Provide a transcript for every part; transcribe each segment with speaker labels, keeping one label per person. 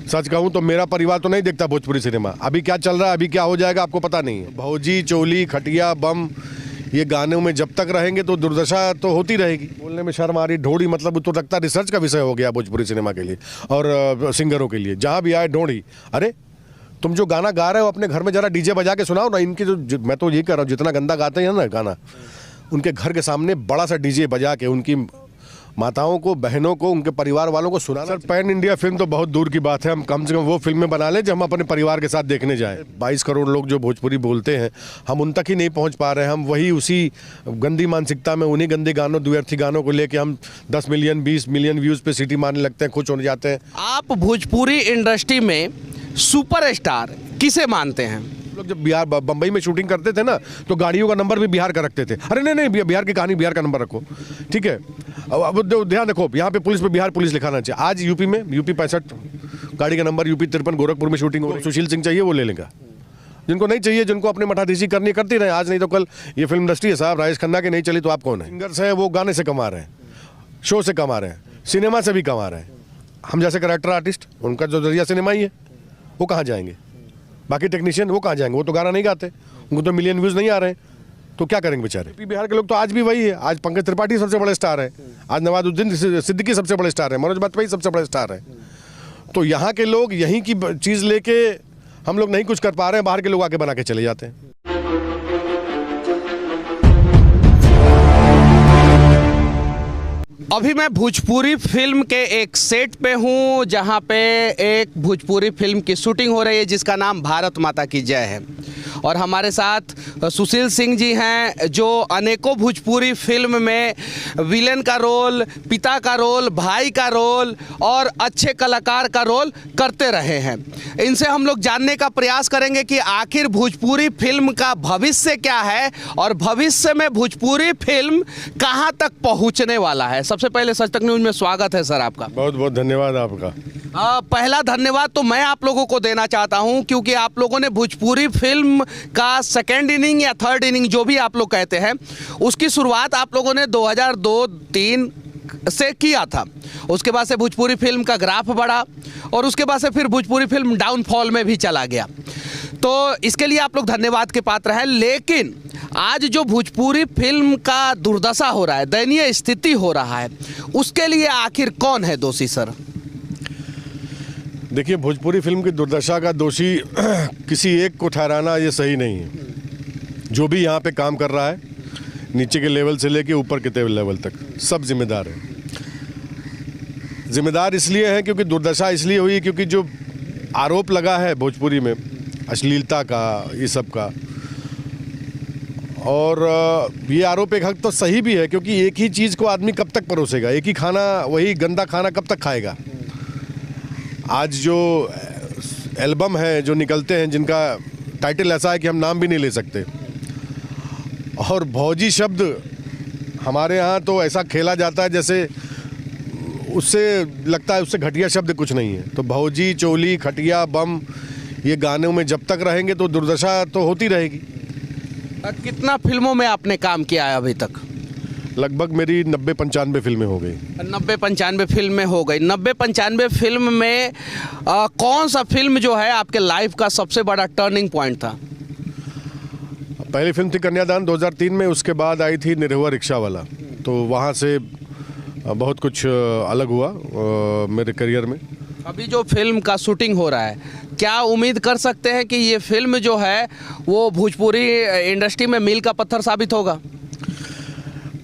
Speaker 1: सच कहूँ तो मेरा परिवार तो नहीं देखता भोजपुरी सिनेमा। अभी क्या चल रहा है, अभी क्या हो जाएगा आपको पता नहीं है। भौजी, चोली, खटिया, बम, ये गानों में जब तक रहेंगे तो दुर्दशा तो होती रहेगी। बोलने में शर्म आ रही, ढोड़ी मतलब तो लगता है रिसर्च का विषय हो गया भोजपुरी सिनेमा के लिए और सिंगरों के लिए। जहाँ भी आए ढोड़ी। अरे तुम जो गाना गा रहे हो अपने घर में जरा डीजे बजा के सुनाओ ना। इनकी जो मैं तो ये कर रहा हूँ, जितना गंदा गाते हैं ना गाना, उनके घर के सामने बड़ा सा डीजे बजा के उनकी माताओं को, बहनों को, उनके परिवार वालों को सुनाना। सर पैन इंडिया फिल्म तो बहुत दूर की बात है। हम कम से कम वो फिल्में बना लें जो हम अपने परिवार के साथ देखने जाएं। 22 करोड़ लोग जो भोजपुरी बोलते हैं, हम उन तक ही नहीं पहुंच पा रहे हैं। हम वही उसी गंदी मानसिकता में उन्हीं गंदे गानों, द्व्यर्थी गानों को लेके हम 10 मिलियन 20 मिलियन व्यूज़ पे सीटी मारने लगते हैं, खुश हो जाते हैं।
Speaker 2: आप भोजपुरी इंडस्ट्री में सुपरस्टार किसे मानते हैं?
Speaker 1: लोग जब बिहार बम्बई में शूटिंग करते थे ना, तो गाड़ियों का नंबर भी बिहार का रखते थे। अरे नहीं नहीं, बिहार की कहानी, बिहार का नंबर रखो, ठीक है। अब ध्यान रखो, यहाँ पे पुलिस पे बिहार पुलिस लिखाना चाहिए। आज यूपी में यूपी 65 गाड़ी का नंबर, यूपी 53 गोरखपुर में शूटिंग हो। सुशील सिंह चाहिए वो ले लेगा, जिनको नहीं चाहिए, जिनको अपने मठाधीशी करनी करती रहे। आज नहीं तो कल ये फिल्म इंडस्ट्री है साहब, राजेश खन्ना की नहीं चली तो आप कौन है? सिंगर्स हैं वो गाने से कमा रहे हैं, शो से कमा रहे हैं, सिनेमा से भी कमा रहे हैं। हम जैसे करेक्टर आर्टिस्ट, उनका जो जरिया सिनेमा ही है, वो कहाँ जाएंगे? बाकी टेक्नीशियन वो कहाँ जाएंगे? वो तो गाना नहीं गाते, उनको तो मिलियन व्यूज़ नहीं आ रहे हैं, तो क्या करेंगे बेचारे? बिहार के लोग तो आज भी वही है। आज पंकज त्रिपाठी सबसे बड़े स्टार है, आज नवाजुद्दीन सिद्दीकी सबसे बड़े स्टार है, मनोज बाजपेयी सबसे बड़े स्टार है। तो यहाँ के लोग यहीं की चीज़ लेके हम लोग नहीं कुछ कर पा रहे हैं, बाहर के लोग आके बना के चले जाते हैं।
Speaker 2: अभी मैं भोजपुरी फिल्म के एक सेट पे हूँ, जहाँ पे एक भोजपुरी फिल्म की शूटिंग हो रही है जिसका नाम भारत माता की जय है। और हमारे साथ सुशील सिंह जी हैं, जो अनेकों भोजपुरी फिल्म में विलेन का रोल, पिता का रोल, भाई का रोल और अच्छे कलाकार का रोल करते रहे हैं। इनसे हम लोग जानने का प्रयास करेंगे कि आखिर भोजपुरी फिल्म का भविष्य क्या है और भविष्य में भोजपुरी फिल्म कहाँ तक पहुँचने वाला है। सबसे पहले सच तक न्यूज में स्वागत है सर आपका।
Speaker 1: बहुत बहुत धन्यवाद आपका।
Speaker 2: पहला धन्यवाद तो मैं आप लोगों को देना चाहता हूं, क्योंकि आप लोगों ने भोजपुरी फिल्म का सेकेंड इनिंग या थर्ड इनिंग जो भी आप लोग कहते हैं, उसकी शुरुआत आप लोगों ने 2002-03 से किया था। उसके बाद से भोजपुरी फिल्म का ग्राफ बढ़ा और उसके बाद से फिर भोजपुरी फिल्म डाउनफॉल में भी चला गया। तो इसके लिए आप लोग धन्यवाद के पात्र हैं। लेकिन आज जो भोजपुरी फिल्म का दुर्दशा हो रहा है, दयनीय स्थिति हो रहा है, उसके लिए आखिर कौन है दोषी सर?
Speaker 1: देखिए, भोजपुरी फिल्म की दुर्दशा का दोषी किसी एक को ठहराना ये सही नहीं है। जो भी यहाँ पे काम कर रहा है, नीचे के लेवल से लेके ऊपर के लेवल तक, सब जिम्मेदार है। जिम्मेदार इसलिए है क्योंकि दुर्दशा इसलिए हुई क्योंकि जो आरोप लगा है भोजपुरी में अश्लीलता का, ये सब का, और ये आरोप एक हद तो सही भी है, क्योंकि एक ही चीज़ को आदमी कब तक परोसेगा? एक ही खाना, वही गंदा खाना कब तक खाएगा? आज जो एल्बम है जो निकलते हैं, जिनका टाइटल ऐसा है कि हम नाम भी नहीं ले सकते, और भौजी शब्द हमारे यहाँ तो ऐसा खेला जाता है जैसे उससे लगता है उससे घटिया शब्द कुछ नहीं है। तो भौजी, चोली, खटिया, बम, ये गानों में जब तक रहेंगे तो दुर्दशा तो होती रहेगी।
Speaker 2: कितना फिल्मों में आपने काम किया है अभी तक?
Speaker 1: लगभग मेरी 90-95 फिल्में हो गई।
Speaker 2: 90-95 फिल्में हो गई। 90-95 फिल्म में कौन सा फिल्म जो है आपके लाइफ का सबसे बड़ा टर्निंग पॉइंट था?
Speaker 1: पहली फिल्म थी कन्यादान 2003 में, उसके बाद आई थी निरहुआ रिक्शा वाला। तो वहाँ से बहुत कुछ अलग हुआ मेरे करियर में।
Speaker 2: अभी जो फिल्म का शूटिंग हो रहा है, क्या उम्मीद कर सकते हैं कि ये फिल्म जो है वो भोजपुरी इंडस्ट्री में मील का पत्थर साबित होगा?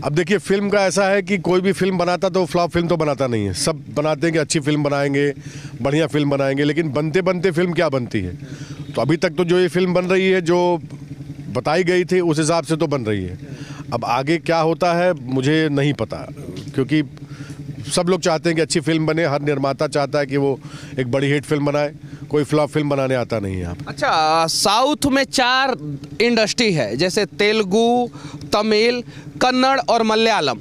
Speaker 1: अब देखिए, फिल्म का ऐसा है कि कोई भी फिल्म बनाता तो फ्लॉप फिल्म तो बनाता नहीं है। सब बनाते हैं कि अच्छी फिल्म बनाएंगे, बढ़िया फिल्म बनाएंगे, लेकिन बनते बनते फिल्म क्या बनती है? तो अभी तक तो जो ये फिल्म बन रही है, जो बताई गई थी उस हिसाब से तो बन रही है। अब आगे क्या होता है मुझे नहीं पता, क्योंकि सब लोग चाहते हैं कि अच्छी फिल्म बने। हर निर्माता चाहता है कि वो एक बड़ी हिट फिल्म बनाए, कोई फ्लॉप फिल्म बनाने आता नहीं है यहाँ।
Speaker 2: अच्छा, साउथ में 4 इंडस्ट्री है, जैसे तेलुगु, तमिल, कन्नड़ और मलयालम।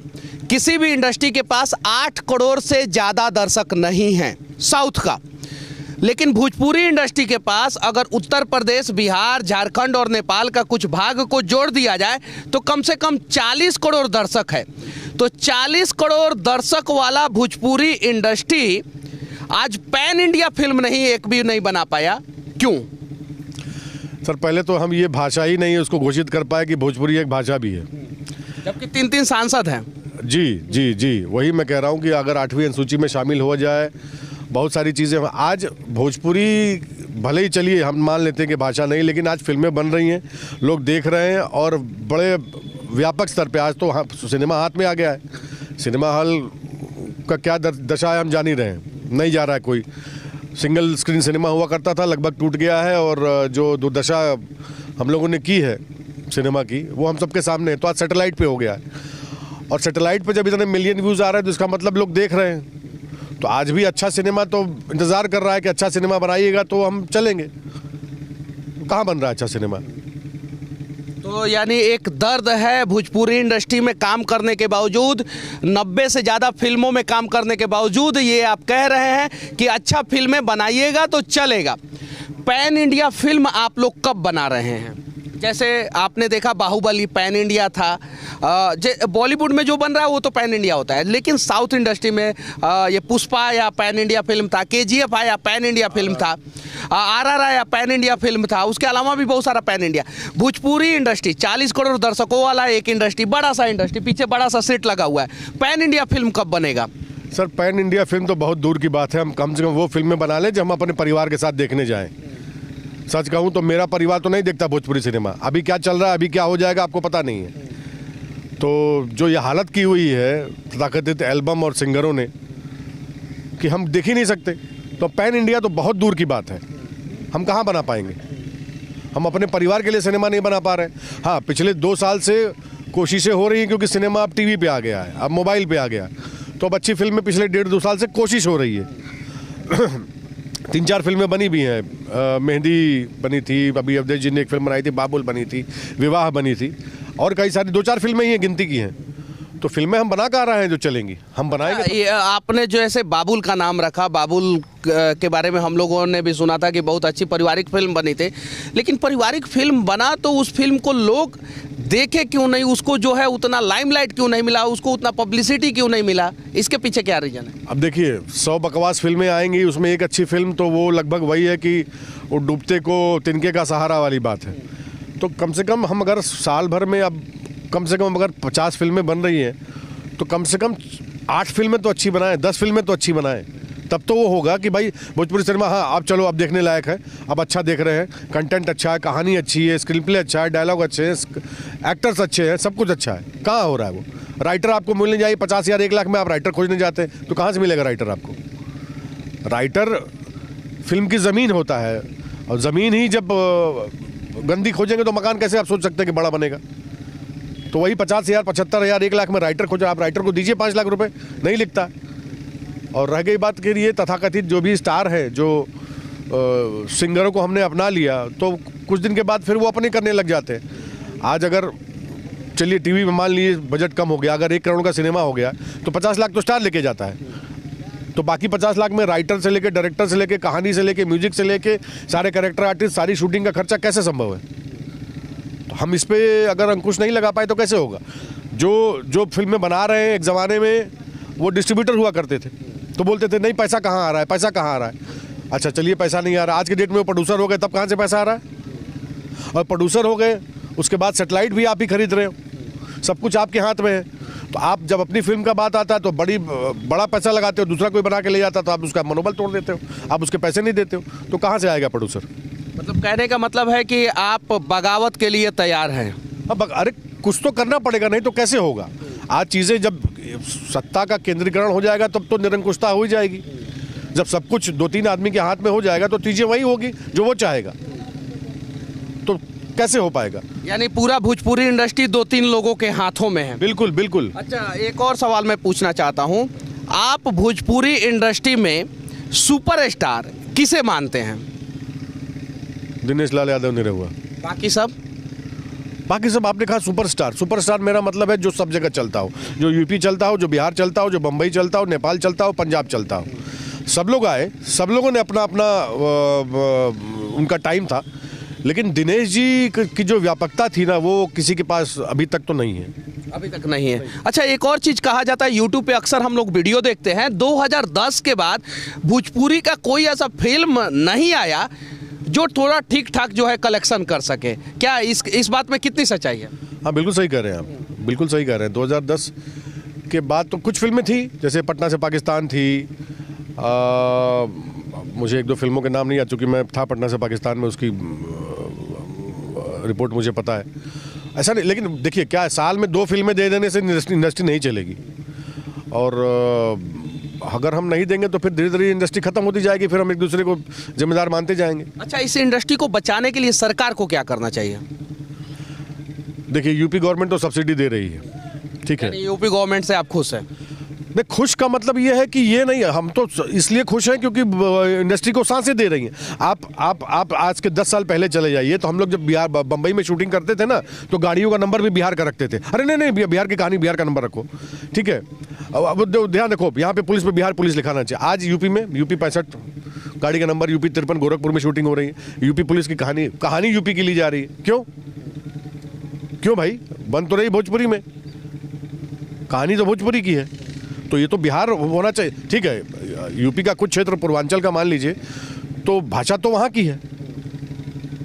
Speaker 2: किसी भी इंडस्ट्री के पास 8 करोड़ से ज़्यादा दर्शक नहीं हैं साउथ का। लेकिन भोजपुरी इंडस्ट्री के पास अगर उत्तर प्रदेश, बिहार, झारखंड और नेपाल का कुछ भाग को जोड़ दिया जाए तो कम से कम 40 करोड़ दर्शक है। तो 40 करोड़ दर्शक वाला भोजपुरी इंडस्ट्री आज पैन इंडिया फिल्म नहीं, एक भी नहीं बना पाया, क्यों?
Speaker 1: सर पहले तो हम ये भाषा ही नहीं उसको घोषित कर पाए कि भोजपुरी एक भाषा भी है,
Speaker 2: जबकि 3-3 सांसद हैं।
Speaker 1: जी जी जी, वही मैं कह रहा हूँ कि अगर 8वीं अनुसूची में शामिल हो जाए, बहुत सारी चीज़ें आज भोजपुरी भले ही चलिए हम मान लेते हैं कि भाषा नहीं, लेकिन आज फिल्में बन रही हैं, लोग देख रहे हैं और बड़े व्यापक स्तर पे आज तो सिनेमा हाथ में आ गया है। सिनेमा हॉल का क्या दशा है हम जान ही रहे हैं, नहीं जा रहा है कोई। सिंगल स्क्रीन सिनेमा हुआ करता था, लगभग टूट गया है, और जो दुर्दशा हम लोगों ने की है सिनेमा की वो हम सबके सामने है। तो आज सैटेलाइट पे हो गया है, और सैटेलाइट पे जब इतने मिलियन व्यूज़ आ रहे हैं तो इसका मतलब लोग देख रहे हैं। तो आज भी अच्छा सिनेमा तो इंतज़ार कर रहा है कि अच्छा सिनेमा बनाइएगा तो हम चलेंगे। कहाँ बन रहा है अच्छा सिनेमा?
Speaker 2: तो यानी एक दर्द है भोजपुरी इंडस्ट्री में काम करने के बावजूद, 90 से ज़्यादा फिल्मों में काम करने के बावजूद ये आप कह रहे हैं कि अच्छा फिल्में बनाइएगा तो चलेगा। पैन इंडिया फिल्म आप लोग कब बना रहे हैं? जैसे आपने देखा बाहुबली पैन इंडिया था, बॉलीवुड में जो बन रहा है वो तो पैन इंडिया होता है, लेकिन साउथ इंडस्ट्री में ये पुष्पा या पैन इंडिया फिल्म था, KGF आया पैन इंडिया फिल्म था, RR आया पैन इंडिया फिल्म था, उसके अलावा भी बहुत सारा pan India. Bhojpuri industry 40 crore दर्शकों वाला एक इंडस्ट्री, बड़ा सा इंडस्ट्री, पीछे बड़ा सा सेट लगा हुआ है। पैन इंडिया फिल्म कब बनेगा?
Speaker 1: सर पैन इंडिया फिल्म तो बहुत दूर की बात है, हम कम से कम वो फिल्में बना लें जो हम अपने परिवार के साथ देखने जाएं। सच कहूँ तो मेरा परिवार तो नहीं देखता भोजपुरी सिनेमा। अभी क्या चल रहा है, अभी क्या हो जाएगा आपको पता नहीं है। तो जो ये हालत की हुई है तथाकथित एल्बम और सिंगरों ने कि हम देख ही नहीं सकते, तो पैन इंडिया तो बहुत दूर की बात है। हम कहाँ बना पाएंगे? हम अपने परिवार के लिए सिनेमा नहीं बना पा रहे। हाँ, पिछले 2 साल से कोशिशें हो रही हैं क्योंकि सिनेमा अब टीवी पे आ गया है, अब मोबाइल पे आ गया, तो अब अच्छी फिल्में पिछले 1.5-2 साल से कोशिश हो रही है। 3-4 फिल्में बनी भी हैं, मेहंदी बनी थी, अभी अवधेश जी ने एक फिल्म बनाई थी, बाबुल बनी थी, विवाह बनी थी, और कई सारी 2-4 फिल्में ही हैं, गिनती की हैं। तो फिल्में हम बना कर रहे हैं जो चलेंगी, हम बनाएंगे।
Speaker 2: ये आपने जो ऐसे बाबुल का नाम रखा, बाबुल के बारे में हम लोगों ने भी सुना था कि बहुत अच्छी पारिवारिक फिल्म बनी थी, लेकिन पारिवारिक फिल्म बना तो उस फिल्म को लोग देखे क्यों नहीं? उसको जो है उतना लाइमलाइट क्यों नहीं मिला? उसको उतना पब्लिसिटी क्यों नहीं मिला? इसके पीछे क्या रीजन है?
Speaker 1: अब देखिए 100 बकवास फिल्में आएंगी, उसमें एक अच्छी फिल्म तो वो लगभग वही है कि वो डूबते को तिनके का सहारा वाली बात है। तो कम से कम हम अगर साल भर में अब कम से कम अगर 50 फिल्में बन रही हैं तो कम से कम 8 फिल्में तो अच्छी बनाएं, 10 फिल्में तो अच्छी बनाएं, तब तो वो होगा कि भाई भोजपुरी सिनेमा हाँ अब चलो अब देखने लायक है, अब अच्छा देख रहे हैं, कंटेंट अच्छा है, कहानी अच्छी है, स्क्रीन प्ले अच्छा है, डायलॉग अच्छे हैं, एक्टर्स अच्छे हैं, सब कुछ अच्छा है। कहाँ हो रहा है वो? राइटर आपको मिलने जाइए 50,000 1 लाख में, आप राइटर खोजने जाते हैं तो कहाँ से मिलेगा राइटर आपको? राइटर फिल्म की ज़मीन होता है, और ज़मीन ही जब गंदी खोजेंगे तो मकान कैसे आप सोच सकते हैं कि बड़ा बनेगा? तो वही 50,000 75,000 1 लाख में राइटर खोजे, आप राइटर को दीजिए 5 लाख रुपए, नहीं लिखता। और रह गई बात कि ये तथाकथित जो भी स्टार है, जो सिंगरों को हमने अपना लिया, तो कुछ दिन के बाद फिर वो अपने करने लग जाते हैं। आज अगर चलिए टीवी में मान लीजिए बजट कम हो गया, अगर 1 करोड़ का सिनेमा हो गया तो 50 लाख तो स्टार लेके जाता है, तो बाकी 50 लाख में राइटर से लेके, डायरेक्टर से लेके, कहानी से लेके, म्यूजिक से लेके, सारे कैरेक्टर आर्टिस्ट, सारी शूटिंग का खर्चा कैसे संभव है? तो हम इस पे अगर अंकुश नहीं लगा पाए तो कैसे होगा? जो फिल्में बना रहे हैं, एक ज़माने में वो डिस्ट्रीब्यूटर हुआ करते थे, तो बोलते थे नहीं पैसा कहाँ आ रहा है, पैसा कहाँ आ रहा है। अच्छा चलिए पैसा नहीं आ रहा, आज के डेट में वो प्रोड्यूसर हो गए, तब कहाँ से पैसा आ रहा है? और प्रोड्यूसर हो गए उसके बाद सेटेलाइट भी आप ही खरीद रहे हो, सब कुछ आपके हाथ में है। तो आप जब अपनी फिल्म का बात आता है तो बड़ा पैसा लगाते हो, दूसरा कोई बना के ले जाता तो आप उसका मनोबल तोड़ देते हो, आप उसके पैसे नहीं देते हो, तो कहाँ से आएगा प्रोड्यूसर?
Speaker 2: मतलब कहने का मतलब है कि आप बगावत के लिए तैयार हैं।
Speaker 1: अब अरे कुछ तो करना पड़ेगा, नहीं तो कैसे होगा? आज चीज़ें जब सत्ता का केंद्रीकरण हो जाएगा तब तो निरंकुशता हो ही जाएगी। जब सब कुछ 2-3 आदमी के हाथ में हो जाएगा तो चीज़ें वही होगी जो वो चाहेगा, तो कैसे हो पाएगा?
Speaker 2: यानी पूरा भोजपुरी इंडस्ट्री 2-3 लोगों के हाथों में है।
Speaker 1: बिल्कुल बिल्कुल।
Speaker 2: अच्छा, एक और सवाल मैं पूछना चाहता हूँ, आप भोजपुरी इंडस्ट्री में सुपरस्टार किसे मानते हैं?
Speaker 1: दिनेश लाल यादव ने रहुआ, बाकी सब आपने कहा सुपरस्टार। सुपरस्टार मेरा मतलब है जो सब जगह चलता हो, जो यूपी चलता हो, जो बिहार चलता हो, जो बम्बई चलता हो, नेपाल चलता हो, पंजाब चलता हो, सब लोग आए, सब लोगों ने अपना अपना उनका टाइम था, लेकिन दिनेश जी की जो व्यापकता थी ना वो किसी के पास अभी तक तो नहीं है।
Speaker 2: अभी तक नहीं है। अच्छा, एक और चीज कहा जाता है, यूट्यूब पे अक्सर हम लोग वीडियो देखते हैं, 2010 के बाद भोजपुरी का कोई ऐसा फिल्म नहीं आया जो थोड़ा ठीक ठाक जो है कलेक्शन कर सके। क्या इस बात में कितनी सच्चाई है?
Speaker 1: हाँ, बिल्कुल सही कह रहे हैं आप, बिल्कुल सही कह रहे हैं। 2010 के बाद तो कुछ फिल्में थी, जैसे पटना से पाकिस्तान थी, मुझे एक दो फिल्मों के नाम नहीं याद, चूँकि मैं था पटना से पाकिस्तान में, उसकी रिपोर्ट मुझे पता है। ऐसा नहीं, लेकिन देखिए क्या है, साल में 2 फिल्में दे देने से इंडस्ट्री नहीं चलेगी, और अगर हम नहीं देंगे तो फिर धीरे धीरे इंडस्ट्री खत्म होती जाएगी, फिर हम एक दूसरे को जिम्मेदार मानते जाएंगे।
Speaker 2: अच्छा, इस इंडस्ट्री को बचाने के लिए सरकार को क्या करना चाहिए?
Speaker 1: देखिए, यूपी गवर्नमेंट तो सब्सिडी दे रही है, ठीक है।
Speaker 2: यूपी गवर्नमेंट से आप खुश हैं?
Speaker 1: नहीं, खुश का मतलब ये है कि ये नहीं है, हम तो इसलिए खुश हैं क्योंकि इंडस्ट्री को सांसें दे रही हैं। आप आज के 10 साल पहले चले जाइए, तो हम लोग जब बिहार बम्बई में शूटिंग करते थे ना, तो गाड़ियों का नंबर भी बिहार का रखते थे। अरे नहीं, बिहार की कहानी, बिहार का नंबर रखो, ठीक है। अब ध्यान रखो, यहाँ पे पुलिस पे बिहार पुलिस लिखाना चाहिए। आज यूपी में यूपी 65 गाड़ी का नंबर, यूपी 53 गोरखपुर में शूटिंग हो रही है। यूपी पुलिस की कहानी यूपी की ली जा रही है। क्यों भाई? बन तो रही भोजपुरी में, कहानी तो भोजपुरी की है, तो ये तो बिहार होना चाहिए, ठीक है। यूपी का कुछ क्षेत्र पूर्वांचल का मान लीजिए, तो भाषा तो वहाँ की है,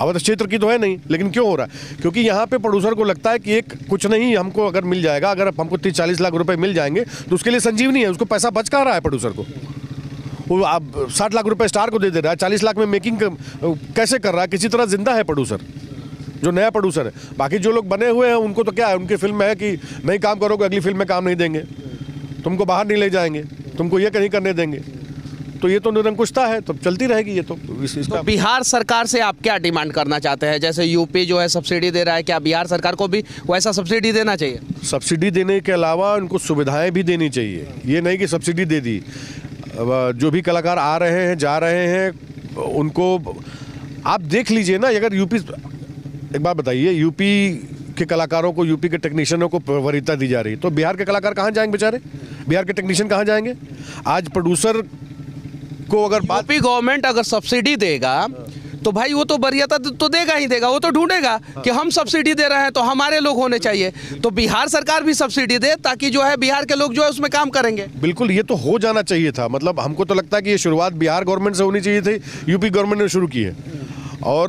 Speaker 1: अवध क्षेत्र की तो है नहीं। लेकिन क्यों हो रहा है? क्योंकि यहाँ पे प्रोड्यूसर को लगता है कि एक कुछ नहीं हमको अगर मिल जाएगा, अगर हमको 30-40 लाख रुपए मिल जाएंगे तो उसके लिए संजीवनी है, उसको पैसा बच कहाँ रहा है प्रोड्यूसर को। वो आप 60 लाख रुपए स्टार को दे रहा है, 40 लाख में मेकिंग कैसे कर रहा है? किसी तरह जिंदा है प्रोड्यूसर, जो नया प्रोड्यूसर है। बाकी जो लोग बने हुए हैं उनको तो क्या है, उनकी फिल्म में है कि नहीं काम करोगे अगली फिल्म में काम नहीं देंगे, तुमको बाहर नहीं ले जाएंगे, तुमको ये नहीं करने देंगे। तो ये तो निरंकुशता है, तो चलती रहेगी ये तो।
Speaker 2: तो बिहार सरकार से आप क्या डिमांड करना चाहते हैं? जैसे यूपी जो है सब्सिडी दे रहा है, क्या बिहार सरकार को भी वैसा सब्सिडी देना चाहिए?
Speaker 1: सब्सिडी देने के अलावा उनको सुविधाएं भी देनी चाहिए। ये नहीं कि सब्सिडी दे दी, जो भी कलाकार आ रहे हैं जा रहे हैं उनको आप देख लीजिए ना। अगर यूपी, एक बात बताइए, यूपी के कलाकारों को, यूपी के टेक्नीशियनों को वरीयता दी जा रही है, तो बिहार के कलाकार कहाँ जाएंगे बेचारे? बिहार के टेक्नीशियन कहाँ जाएंगे? आज प्रोड्यूसर को अगर
Speaker 2: यूपी गवर्नमेंट अगर सब्सिडी देगा तो भाई वो तो वरीयता तो देगा ही देगा, वो तो ढूंढेगा कि हम सब्सिडी दे रहे हैं तो हमारे लोग होने चाहिए। तो बिहार सरकार भी सब्सिडी दे ताकि जो है बिहार के लोग जो है उसमें काम करेंगे।
Speaker 1: बिल्कुल, ये तो हो जाना चाहिए था। मतलब हमको तो लगता है कि ये शुरुआत बिहार गवर्नमेंट से होनी चाहिए थी, यूपी गवर्नमेंट ने शुरू की है। और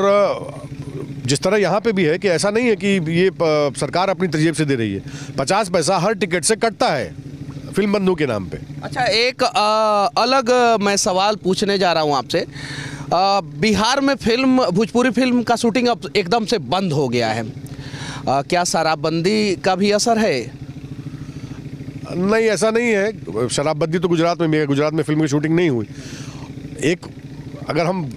Speaker 1: जिस तरह यहाँ पे भी है कि ऐसा नहीं है कि ये सरकार अपनी जेब से दे रही है, 50 पैसा हर टिकट से कटता है फिल्म बंधु के नाम पे। अच्छा,
Speaker 2: एक अलग मैं सवाल पूछने जा रहा हूँ आपसे। बिहार में भोजपुरी फिल्म का शूटिंग अब एकदम से बंद हो गया है, क्या शराबबंदी का भी असर है?
Speaker 1: नहीं, ऐसा नहीं है। शराबबंदी तो गुजरात में फिल्म की शूटिंग नहीं हुई। एक अगर हम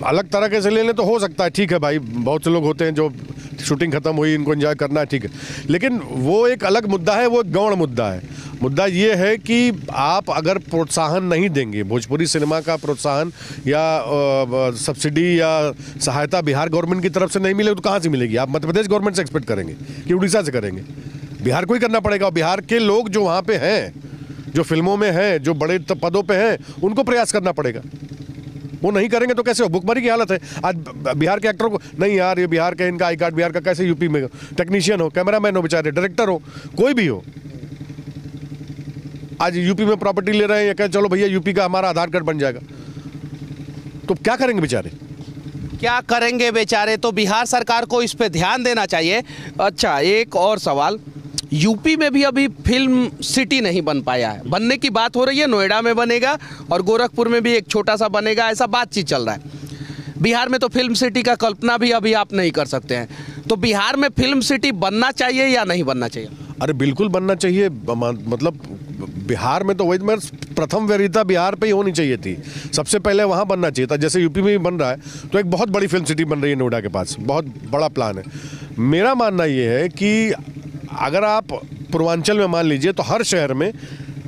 Speaker 1: अलग तरह से ले लें तो हो सकता है, ठीक है भाई, बहुत से लोग होते हैं जो शूटिंग खत्म हुई इनको एंजॉय करना है, ठीक है। लेकिन वो एक अलग मुद्दा है, वो एक गौण मुद्दा है। मुद्दा ये है कि आप अगर प्रोत्साहन नहीं देंगे, भोजपुरी सिनेमा का प्रोत्साहन या सब्सिडी या सहायता बिहार गवर्नमेंट की तरफ से नहीं मिलेगी तो कहाँ से मिलेगी? आप मध्य प्रदेश गवर्नमेंट से एक्सपेक्ट करेंगे कि उड़ीसा से करेंगे? बिहार को ही करना पड़ेगा। और बिहार के लोग जो वहाँ पे हैं, जो फिल्मों में हैं, जो बड़े पदों पे हैं, उनको प्रयास करना पड़ेगा। वो नहीं करेंगे तो कैसे हो? भुखमरी की हालत है आज बिहार के एक्टरों को। नहीं यार, ये बिहार का, इनका आई कार्ड बिहार का, कैसे यूपी में टेक्नीशियन हो, कैमरामैन हो, बेचारे डायरेक्टर हो, कोई भी हो, आज यूपी में प्रॉपर्टी ले रहे हैं या कह चलो भैया यूपी का हमारा आधार कार्ड बन जाएगा, तो क्या करेंगे बेचारे?
Speaker 2: क्या करेंगे बेचारे? तो बिहार सरकार को इस पे ध्यान देना चाहिए। अच्छा, एक और सवाल, यूपी में भी अभी फिल्म सिटी नहीं बन पाया है, बनने की बात हो रही है, नोएडा में बनेगा और गोरखपुर में भी एक छोटा सा बनेगा, ऐसा बातचीत चल रहा है। बिहार में तो फिल्म सिटी का कल्पना भी अभी आप नहीं कर सकते हैं, तो बिहार में फिल्म सिटी बनना चाहिए या नहीं बनना चाहिए?
Speaker 1: अरे बिल्कुल बनना चाहिए। मतलब बिहार में तो वही प्रथम वरीयता बिहार पे ही होनी चाहिए थी, सबसे पहले वहाँ बनना चाहिए था। जैसे यूपी में भी बन रहा है, तो एक बहुत बड़ी फिल्म सिटी बन रही है नोएडा के पास, बहुत बड़ा प्लान है। मेरा मानना ये है कि अगर आप पूर्वांचल में मान लीजिए तो हर शहर में,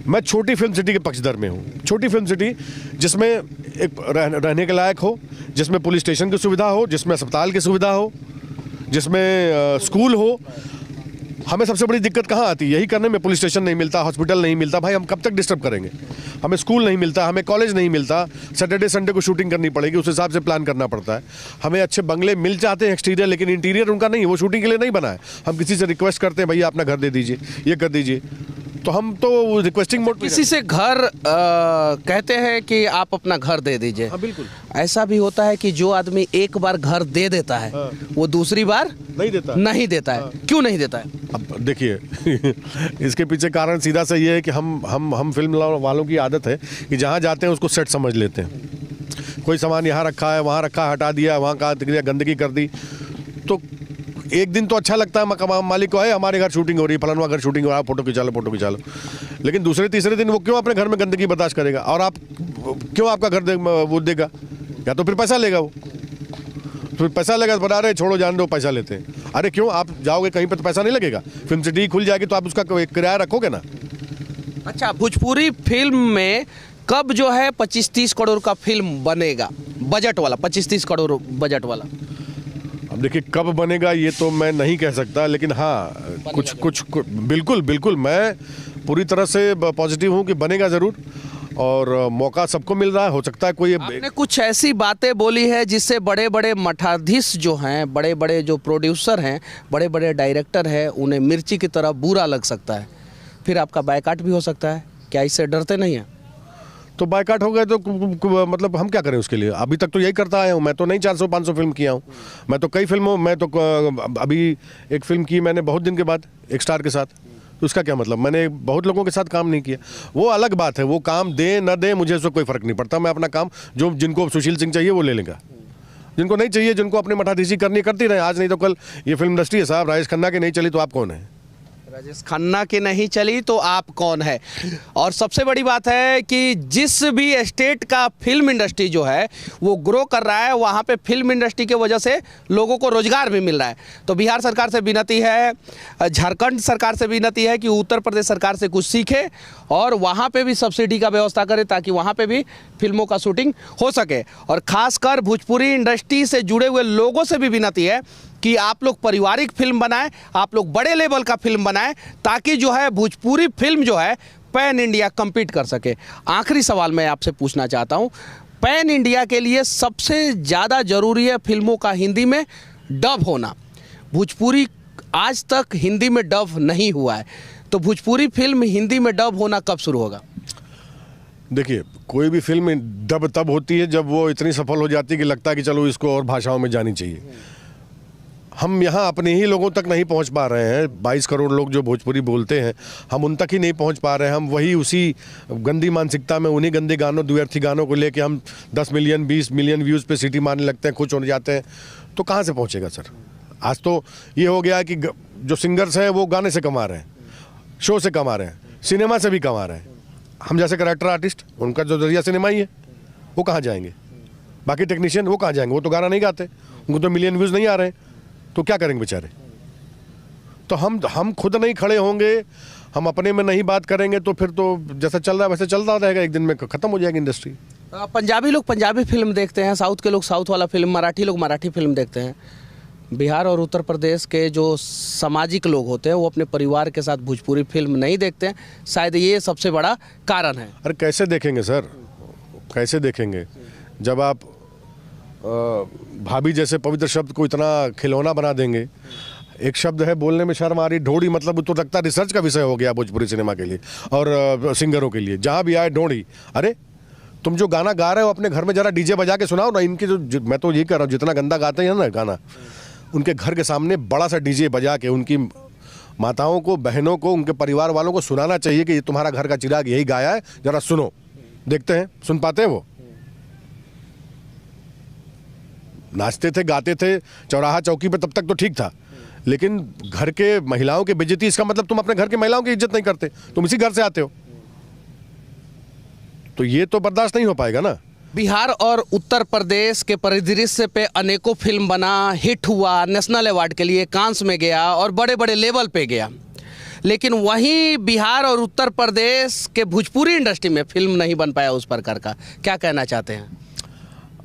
Speaker 1: मैं छोटी फिल्म सिटी के पक्षधर में हूँ। छोटी फिल्म सिटी जिसमें एक रहने के लायक हो, जिसमें पुलिस स्टेशन की सुविधा हो, जिसमें अस्पताल की सुविधा हो, जिसमें स्कूल हो, हमें सबसे बड़ी दिक्कत कहाँ आती है? यही करने में। पुलिस स्टेशन नहीं मिलता, हॉस्पिटल नहीं मिलता, भाई हम कब तक डिस्टर्ब करेंगे? हमें स्कूल नहीं मिलता, हमें कॉलेज नहीं मिलता, सैटरडे संडे को शूटिंग करनी पड़ेगी, उस हिसाब से प्लान करना पड़ता है। हमें अच्छे बंगले मिल जाते हैं एक्सटीरियर, लेकिन इंटीरियर उनका नहीं, वो शूटिंग के लिए नहीं बना है। हम किसी से रिक्वेस्ट करते हैं, भैया अपना घर दे दीजिए, ये कर दीजिए, तो हम तो रिक्वेस्टिंग मोड पे
Speaker 2: किसी से घर कहते हैं कि आप अपना घर दे दीजिए।
Speaker 1: हाँ, बिल्कुल।
Speaker 2: ऐसा भी होता है कि जो आदमी एक बार घर दे देता है वो दूसरी बार नहीं देता है। क्यों नहीं देता है?
Speaker 1: अब देखिए इसके पीछे कारण सीधा सा ये है कि हम फिल्म वालों की आदत है कि जहाँ जाते हैं उसको सेट समझ लेते हैं। कोई सामान यहाँ रखा है, वहाँ रखा, हटा दिया, वहाँ का गंदगी कर दी, तो एक दिन तो अच्छा लगता है मकाम मालिक को, है हमारे घर शूटिंग हो रही है, फलाना घर शूटिंग हो रहा है, फोटो खिंचा लो। लेकिन दूसरे तीसरे दिन वो क्यों अपने घर में गंदगी बर्दाश्त करेगा? और आप क्यों आपका घर वो देगा? या तो फिर पैसा लेगा, वो फिर पैसा लेगा, बना रहे छोड़ो जान दो, पैसा लेते हैं। अरे क्यों? आप जाओगे कहीं पर तो पैसा नहीं लगेगा? फिल्म सिटी खुल जाएगी तो आप उसका किराया रखोगे ना।
Speaker 2: अच्छा, भोजपुरी फिल्म में कब जो है 25-30 करोड़ का फिल्म बनेगा, बजट वाला 25-30 करोड़ बजट वाला?
Speaker 1: अब देखिए कब बनेगा ये तो मैं नहीं कह सकता, लेकिन हाँ कुछ बिल्कुल मैं पूरी तरह से पॉजिटिव हूँ कि बनेगा ज़रूर, और मौका सबको मिल रहा है। हो सकता है कोई
Speaker 2: आपने कुछ ऐसी बातें बोली है जिससे बड़े बड़े मठाधीश जो हैं, बड़े बड़े जो प्रोड्यूसर हैं, बड़े बड़े डायरेक्टर हैं, उन्हें मिर्ची की तरह बुरा लग सकता है, फिर आपका बायकाट भी हो सकता है। क्या इससे डरते नहीं हैं?
Speaker 1: तो बायकाट हो गए तो मतलब हम क्या करें उसके लिए? अभी तक तो यही करता आया हूँ मैं, तो नहीं 400-500 फिल्म किया हूँ मैं, तो कई फिल्मों मैं तो अभी एक फिल्म की मैंने बहुत दिन के बाद एक स्टार के साथ, तो उसका क्या मतलब? मैंने बहुत लोगों के साथ काम नहीं किया, वो अलग बात है। वो काम दे न दे मुझे उससे कोई फ़र्क नहीं पड़ता। मैं अपना काम जो जिनको सुशील सिंह चाहिए वो ले लेगा, जिनको नहीं चाहिए, जिनको अपने मठाधीशी करनी करती रहे, आज नहीं तो कल। ये फिल्म इंडस्ट्री है साहब, राजेश खन्ना की नहीं चली तो आप कौन है?
Speaker 2: राजेश खन्ना की नहीं चली तो आप कौन है? और सबसे बड़ी बात है कि जिस भी स्टेट का फिल्म इंडस्ट्री जो है वो ग्रो कर रहा है, वहाँ पे फिल्म इंडस्ट्री की वजह से लोगों को रोजगार भी मिल रहा है। तो बिहार सरकार से विनती है, झारखंड सरकार से विनती है कि उत्तर प्रदेश सरकार से कुछ सीखे और वहाँ पे भी सब्सिडी का व्यवस्था करे, ताकि वहाँ पे भी फिल्मों का शूटिंग हो सके। और ख़ासकर भोजपुरी इंडस्ट्री से जुड़े हुए लोगों से भी विनती है कि आप लोग पारिवारिक फिल्म बनाएं, आप लोग बड़े लेवल का फिल्म बनाएं, ताकि जो है भोजपुरी फिल्म जो है पैन इंडिया compete कर सके। आखिरी सवाल मैं आपसे पूछना चाहता हूं, पैन इंडिया के लिए सबसे ज़्यादा ज़रूरी है फिल्मों का हिंदी में डब होना। भोजपुरी आज तक हिंदी में डब नहीं हुआ है, तो भोजपुरी फिल्म हिंदी में डब होना कब शुरू होगा?
Speaker 1: देखिए कोई भी फिल्म डब तब होती है जब वो इतनी सफल हो जाती है कि लगता है कि चलो इसको और भाषाओं में जानी चाहिए। हम यहाँ अपने ही लोगों तक नहीं पहुँच पा रहे हैं। 22 करोड़ लोग जो भोजपुरी बोलते हैं, हम उन तक ही नहीं पहुँच पा रहे हैं। हम वही उसी गंदी मानसिकता में, उन्हीं गंदे गानों, द्व्यर्थी गानों को लेके हम 10 मिलियन 20 मिलियन व्यूज़ पे सीटी मारने लगते हैं, खुश हो जाते हैं, तो कहाँ से पहुँचेगा सर? आज तो ये हो गया कि जो सिंगर्स हैं वो गाने से कमा रहे हैं, शो से कमा रहे हैं, सिनेमा से भी कमा रहे हैं। हम जैसे कैरेक्टर आर्टिस्ट, उनका जो जरिया सिनेमा ही है, वो कहाँ जाएंगे? बाकी टेक्नीशियन वो कहाँ जाएंगे? वो तो गाना नहीं गाते, उनको तो मिलियन व्यूज़ नहीं आ रहे, तो क्या करेंगे बेचारे? तो हम खुद नहीं खड़े होंगे, हम अपने में नहीं बात करेंगे, तो फिर तो जैसा चल रहा है वैसे चलता रहेगा, एक दिन में ख़त्म हो जाएगी इंडस्ट्री।
Speaker 2: पंजाबी लोग पंजाबी फिल्म देखते हैं, साउथ के लोग साउथ वाला फिल्म, मराठी लोग मराठी फिल्म देखते हैं। बिहार और उत्तर प्रदेश के जो सामाजिक लोग होते हैं वो अपने परिवार के साथ भोजपुरी फिल्म नहीं देखते हैं। शायद ये सबसे बड़ा कारण है।
Speaker 1: अरे कैसे देखेंगे सर, कैसे देखेंगे जब आप भाभी जैसे पवित्र शब्द को इतना खिलौना बना देंगे। एक शब्द है बोलने में शर्म आ रही, ढोड़ी, मतलब तो लगता है रिसर्च का विषय हो गया भोजपुरी सिनेमा के लिए और सिंगरों के लिए। जहाँ भी आए ढोड़ी। अरे तुम जो गाना गा रहे हो अपने घर में जरा डीजे बजा के सुनाओ ना। इनके जो मैं तो ये कह रहा हूँ, जितना गंदा गाते हैं ना गाना, उनके घर के सामने बड़ा सा डीजे बजा के उनकी माताओं को, बहनों को, उनके परिवार वालों को सुनाना चाहिए कि ये तुम्हारा घर का चिराग यही गाया है, जरा सुनो। देखते हैं सुन पाते हैं वो? नाचते थे, गाते थे चौराहा चौकी पे, तब तक तो ठीक था, लेकिन घर के महिलाओं की बेइज्जती, इसका मतलब तुम अपने घर की महिलाओं की इज्जत नहीं करते, तुम इसी घर से आते हो, तो ये तो बर्दाश्त नहीं हो पाएगा ना।
Speaker 2: बिहार और उत्तर प्रदेश के परिदृश्य पे अनेकों फिल्म बना, हिट हुआ, नेशनल अवार्ड के लिए कांस में गया और बड़े बड़े लेवल पे गया, लेकिन वहीं बिहार और उत्तर प्रदेश के भोजपुरी इंडस्ट्री में फिल्म नहीं बन पाया उस प्रकार का। क्या कहना चाहते हैं?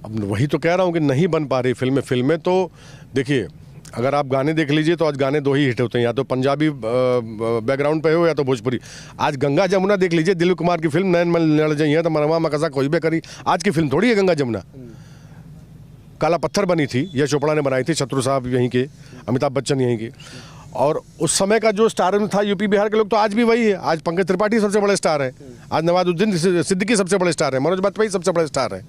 Speaker 1: अब वही तो कह रहा हूँ कि नहीं बन पा रही फिल्में। तो देखिए अगर आप गाने देख लीजिए तो आज गाने दो ही हिट होते हैं, या तो पंजाबी बैकग्राउंड पे हो या तो भोजपुरी। आज गंगा जमुना देख लीजिए, दिलीप कुमार की फिल्म, नैन मल लड़ जाइए तो मनवा मकसा कोई भी करी, आज की फिल्म थोड़ी है गंगा जमुना। काला पत्थर बनी थी, यश चोपड़ा ने बनाई थी, शत्रु साहब यहीं के, अमिताभ बच्चन यहीं के। और उस समय का जो स्टार था यूपी बिहार के लोग, तो आज भी वही है। आज पंकज त्रिपाठी सबसे बड़े स्टार है, आज नवाजुद्दीन सिद्दीकी सबसे बड़े स्टार है, मनोज बाजपेयी सबसे बड़े स्टार है।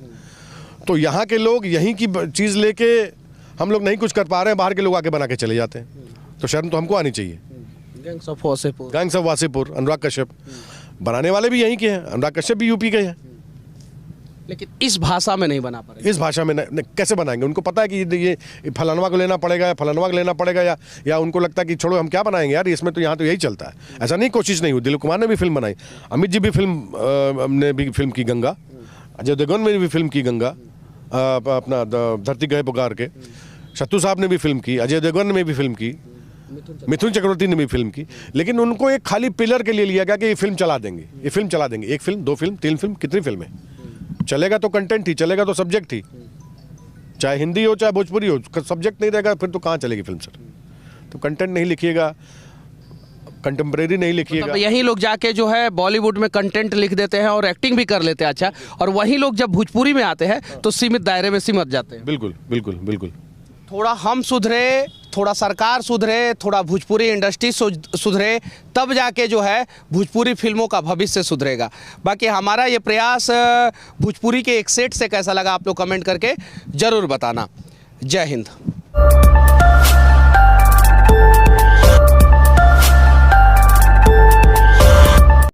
Speaker 1: तो यहाँ के लोग यहीं की चीज़ लेके हम लोग नहीं कुछ कर पा रहे हैं, बाहर के लोग आके बना के चले जाते हैं। तो शर्म तो हमको आनी चाहिए।
Speaker 2: Gangs of Wasseypur,
Speaker 1: Gangs of Wasseypur, Anurag Kashyap बनाने वाले भी यहीं के हैं, अनुराग कश्यप भी यूपी के हैं।
Speaker 2: लेकिन इस भाषा में नहीं बना पा रहे।
Speaker 1: इस भाषा में कैसे बनाएंगे? उनको पता है कि ये फलानवा को लेना पड़ेगा या फलानवा को लेना पड़ेगा, या उनको लगता है कि छोड़ो हम क्या बनाएंगे यार, इसमें तो यहाँ तो यही चलता है। ऐसा नहीं, कोशिश नहीं हुई। दिलीप कुमार ने भी फिल्म बनाई, अमित जी भी फिल्म की गंगा, अजय देवगन ने भी फिल्म की गंगा, अपना धरती गए पुकार के, शत्रु साहब ने भी फिल्म की, अजय देवगन ने भी फिल्म की, मिथुन चक्रवर्ती ने भी फिल्म की। लेकिन उनको एक खाली पिलर के लिए लिया गया कि ये फिल्म चला देंगे, ये फिल्म चला देंगे। एक फिल्म, दो फिल्म, तीन फिल्म, कितनी फिल्में? चलेगा तो कंटेंट ही, चलेगा तो सब्जेक्ट ही, चाहे हिंदी हो चाहे भोजपुरी हो, सब्जेक्ट नहीं रहेगा फिर तो कहाँ चलेगी फिल्म सर? तो कंटेंट नहीं लिखिएगा, कंटेम्प्रेरी नहीं लिखिएगा।
Speaker 2: मतलब यही लोग जाके जो है बॉलीवुड में कंटेंट लिख देते हैं और एक्टिंग भी कर लेते हैं अच्छा, और वही लोग जब भोजपुरी में आते हैं तो सीमित दायरे में सिमट जाते हैं।
Speaker 1: बिल्कुल बिल्कुल बिल्कुल।
Speaker 2: थोड़ा हम सुधरे, थोड़ा सरकार सुधरे, थोड़ा भोजपुरी इंडस्ट्री सुधरे, तब जाके जो है भोजपुरी फिल्मों का भविष्य सुधरेगा। बाकी हमारा ये प्रयास भोजपुरी के एक सेट से कैसा लगा आप लोग कमेंट करके ज़रूर बताना। जय हिंद।